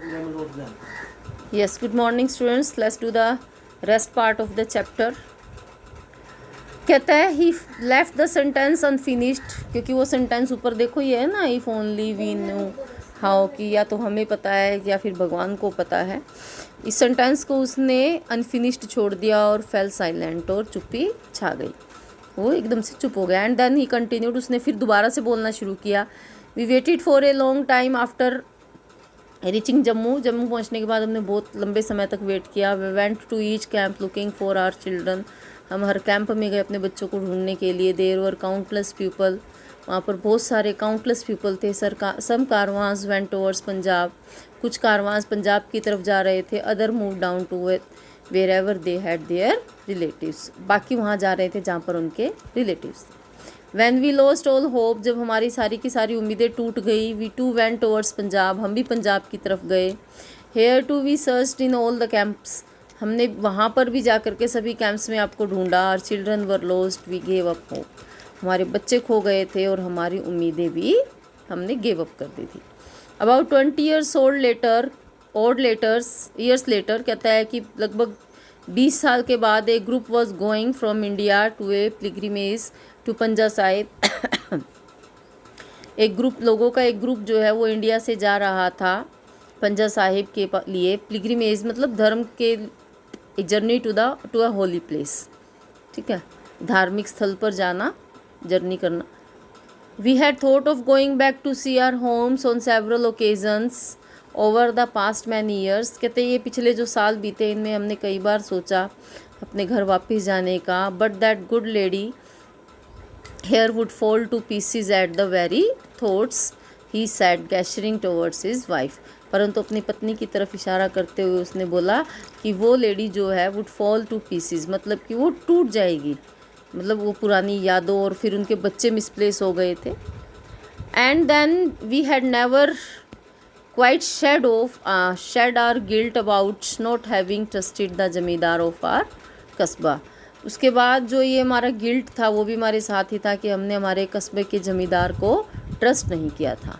Yes, good morning students. Let's do the rest part of the chapter. कहता है he left the sentence unfinished, क्योंकि वो sentence ऊपर देखो ये है ना, if only we knew how, कि या तो हमें पता है या फिर भगवान को पता है। इस सेंटेंस को उसने अनफिनिश्ड छोड़ दिया और फेल साइलेंट, और चुप्पी छा गई, वो एकदम से चुप हो गया। एंड देन ही कंटिन्यूड, उसने फिर दोबारा से बोलना शुरू किया। We waited for a long time after reaching Jammu, Jammu पहुंचने के बाद हमने बहुत लंबे समय तक वेट किया। We went to each camp looking for our children, हम हर कैंप में गए अपने बच्चों को ढूंढने के लिए। देयर वर काउंटलेस पीपल, वहाँ पर बहुत सारे काउंटलेस पीपल थे। Some caravans went towards Punjab, कुछ कारवांस पंजाब की तरफ जा रहे थे। Other move down to wherever they had their relatives, बाकी वहाँ जा रहे थे जहाँ पर उनके relatives. When we lost all hope, जब हमारी सारी की सारी उम्मीदें टूट गई। We too went towards Punjab, हम भी पंजाब की तरफ गए। Here too we searched in all the camps, हमने वहाँ पर भी जा कर के सभी कैंप्स में आपको ढूंढा। Our children were lost, we gave up hope, हमारे बच्चे खो गए थे और हमारी उम्मीदें भी हमने गेव अप कर दी थी। अबाउट 20 ईयर्स ईयर्स लेटर, कहता है कि लगभग 20 साल के बाद एक group was going from India to a pilgrimage to Panja Sahib. एक ग्रुप जो है वो इंडिया से जा रहा था पंजा साहिब के लिए। पिलग्रिमेज मतलब धर्म के journey to a holy place, ठीक है, धार्मिक स्थल पर जाना, जर्नी करना। We had thought of going back to see our homes on several occasions over the past many years, कहते ये पिछले जो साल बीते इनमें हमने कई बार सोचा अपने घर वापस जाने का। But that good lady here would fall to pieces at the very thoughts, he said gesturing towards his wife, परंतु अपनी पत्नी की तरफ इशारा करते हुए उसने बोला कि वो लेडी जो है वुड फॉल टू पीसीज, मतलब कि वो टूट जाएगी, मतलब वो पुरानी यादों, और फिर उनके बच्चे मिसप्लेस हो गए थे। And then we had never quite shed our guilt about not having trusted the zamindar of our kasba, उसके बाद जो ये हमारा गिल्ट था वो भी हमारे साथ ही था कि हमने हमारे कस्बे के ज़मींदार को ट्रस्ट नहीं किया था।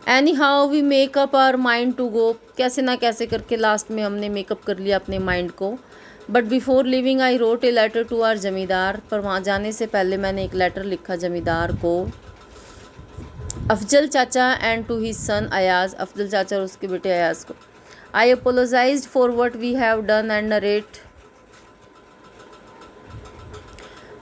Anyhow we make up our mind to go, कैसे ना कैसे करके लास्ट में हमने मेकअप कर लिया अपने माइंड को। But before leaving I wrote a letter to our zamindar, पर वहाँ जाने से पहले मैंने एक लेटर लिखा जमींदार को। Afzal chacha and to his son Ayaz, Afzal chacha और उसके बेटे अयाज को। I apologized for what we have done and narrate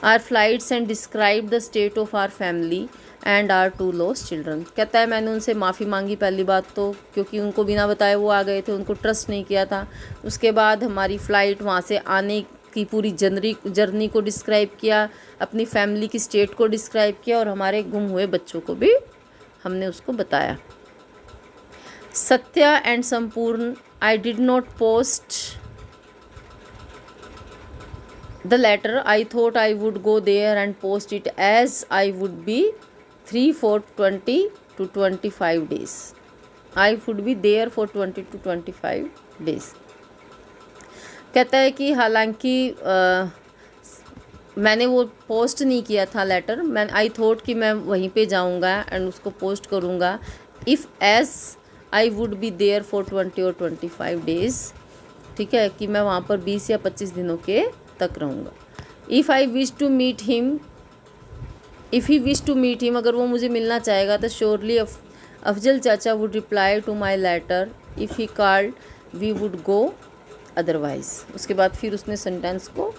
our flights and describe the state of our family and our two lost children, कहता है मैंने उनसे माफ़ी मांगी पहली बात तो, क्योंकि उनको बिना बताए वो आ गए थे, उनको ट्रस्ट नहीं किया था। उसके बाद हमारी फ़्लाइट, वहाँ से आने की पूरी जर्नी को डिस्क्राइब किया, अपनी फैमिली की स्टेट को डिस्क्राइब किया, और हमारे गुम हुए बच्चों को भी हमने उसको बताया। सत्या एंड संपूर्ण, I did not post the letter, I thought I would go there and post it as I would be 3 for 20 to 25 days. I would be there for 20 to 25 days. कहता है कि हालांकि मैंने वो पोस्ट नहीं किया था लेटर, मैं आई थॉट कि मैं वहीं पे जाऊंगा एंड उसको पोस्ट करूंगा। If as I would be there for 20 और 25 डेज़, ठीक है, कि मैं वहाँ पर 20 या 25 दिनों के तक रहूँगा। If I wish to meet him, if he wish to meet him, अगर वो मुझे मिलना चाहेगा तो surely Afzal chacha would reply to my letter, if he called we would go otherwise. उसके बाद फिर उसने सेंटेंस को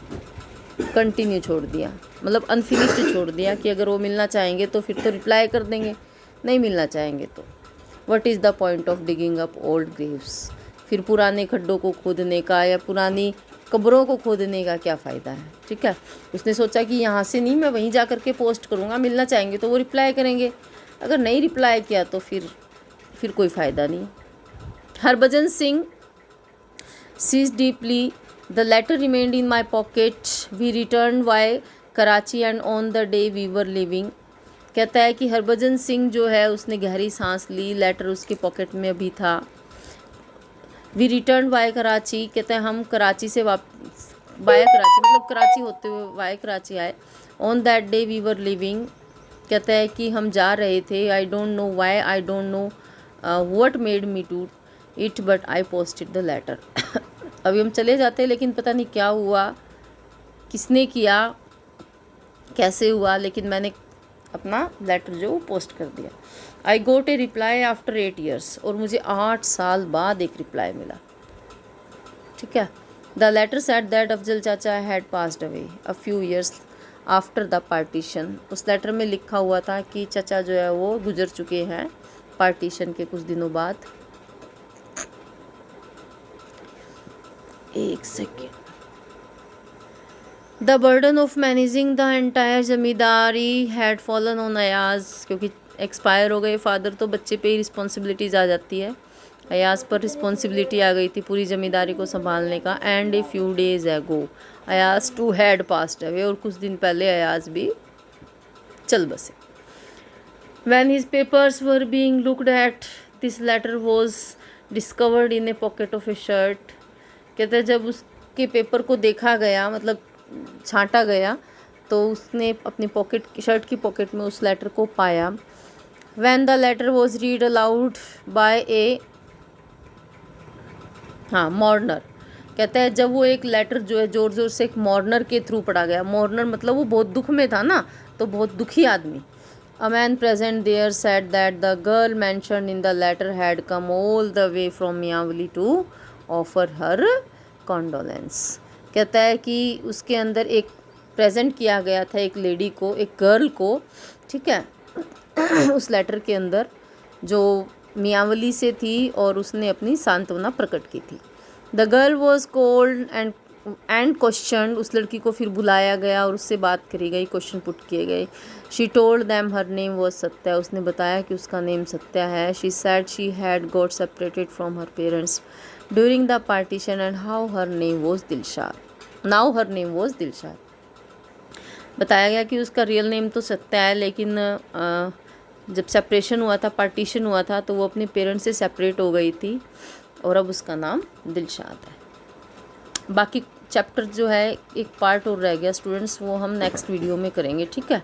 कंटिन्यू छोड़ दिया, मतलब अनफिनिश्ड छोड़ दिया, कि अगर वो मिलना चाहेंगे तो फिर तो रिप्लाई कर देंगे, नहीं मिलना चाहेंगे तो what is the point of digging up old Graves, फिर पुराने खड्डों को खोदने का या पुरानी कब्रों को खोदने का क्या फ़ायदा है, ठीक है। उसने सोचा कि यहाँ से नहीं, मैं वहीं जा कर के पोस्ट करूँगा, मिलना चाहेंगे तो वो रिप्लाई करेंगे, अगर नहीं रिप्लाई किया तो फिर कोई फ़ायदा नहीं। Harbhajan Singh sighs deeply, the letter remained in my pocket, we return via Karachi and on the day we were leaving, कहता है कि हरभजन सिंह जो है उसने गहरी सांस ली, लेटर उसके पॉकेट में अभी था। वी रिटर्न वाई कराची, कहते हैं हम कराची से वाया कराची, मतलब कराची होते हुए वाया कराची आए। On that day we were leaving, कहता है कि हम जा रहे थे। I don't know why, I don't know what made me to, it but I posted the letter. अभी हम चले जाते हैं, लेकिन पता नहीं क्या हुआ, किसने किया, कैसे हुआ, लेकिन मैंने अपना लेटर जो वो पोस्ट कर दिया। आई गोट ए रिप्लाई आफ्टर 8 years, और मुझे 8 साल बाद एक रिप्लाई मिला। ठीक है। The letter said that Afzal chacha had passed away a few years after the partition. उस लेटर में लिखा हुआ था कि चाचा जो है वो गुजर चुके हैं पार्टीशन के कुछ दिनों बाद। एक second. The burden of managing the entire zamindari had fallen on Ayaz, क्योंकि एक्सपायर हो गए फादर तो बच्चे पे ही रिस्पॉन्सिबिलिटीज़ आ जाती है। अयाज पर रिस्पॉन्सिबिलिटी आ गई थी पूरी ज़मींदारी को संभालने का। And A few days ago Ayaz too had passed away, और कुछ दिन पहले अयाज भी चल बसे। When his papers were being looked at, this letter was discovered in a pocket of a shirt. कहते हैं जब उसके पेपर को देखा गया, मतलब छांटा गया, तो उसने अपनी पॉकेट, शर्ट की पॉकेट में उस लेटर को पाया। When the letter was read aloud by a mourner. कहते हैं जब वो एक लेटर जो है ज़ोर ज़ोर से एक मॉर्नर के थ्रू पढ़ा गया। मॉर्नर मतलब वो बहुत दुख में था ना, तो बहुत दुखी आदमी। A man present there said that the girl mentioned in the letter had come all the way from Mianwali to offer her condolence. कहता है कि उसके अंदर एक प्रेजेंट किया गया था एक लेडी को, एक गर्ल को, ठीक है, उस लेटर के अंदर जो मियावली से थी, और उसने अपनी सांत्वना प्रकट की थी। The girl was cold and question, उस लड़की को फिर बुलाया गया और उससे बात करी गई, क्वेश्चन पुट किए गए। She told them her name was Satya, उसने बताया कि उसका नेम सत्या है। She said she had got separated from her parents during the partition and how her name was Dilshad, now her name was Dilshad. बताया गया कि उसका रियल नेम तो सत्या है, लेकिन जब सेपरेशन हुआ था, पार्टीशन हुआ था, तो वो अपने पेरेंट्स से सेपरेट हो गई थी, और अब उसका नाम दिलशाद है। बाकी चैप्टर जो है एक पार्ट और रह गया स्टूडेंट्स, वो हम नेक्स्ट वीडियो में करेंगे। ठीक है।